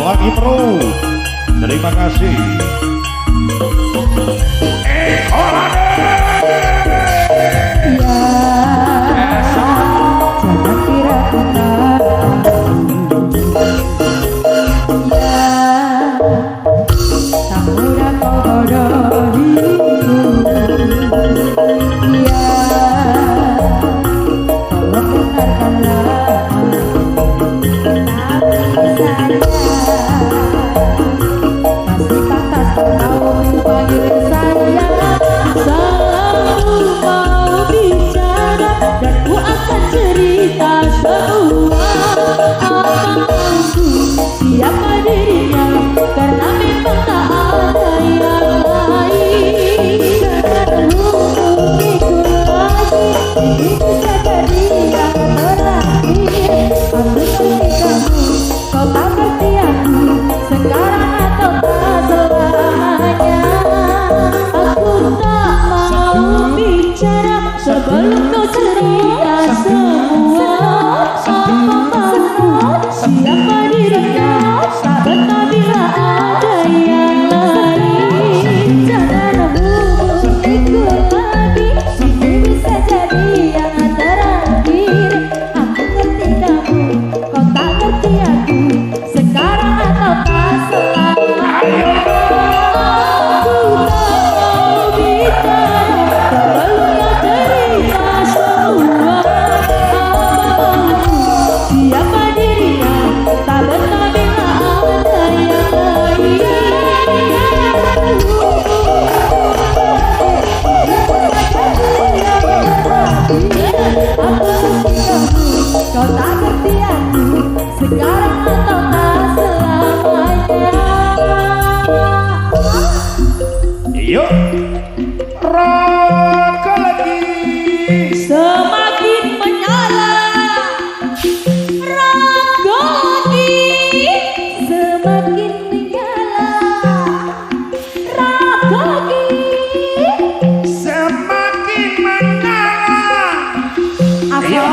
Lagi Pro, terima kasih. Sebelum kau cerita semua apa maksud siapa dirinya, tak betah bila ada yang lain. Jangan hubungiku lagi, ini bisa jadi yang terakhir. Aku ngerti kamu, kau tak ngerti aku, sekarang atau tak selamanya. Aku tak mau bicara kau tak ngerti aku, sekarang atau tak selamanya. Yuk, rokok lagi. Semakin menyala, ragoki. Semakin menyala, ragoki. Semakin menyala. Ayo.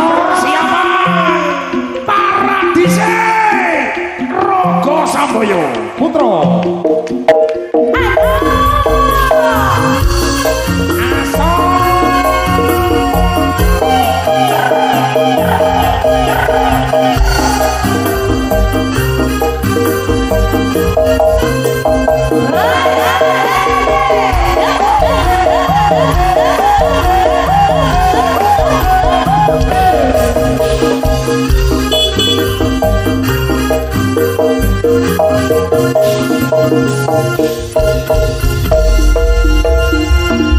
Rogo Samboyo Putro. Aso.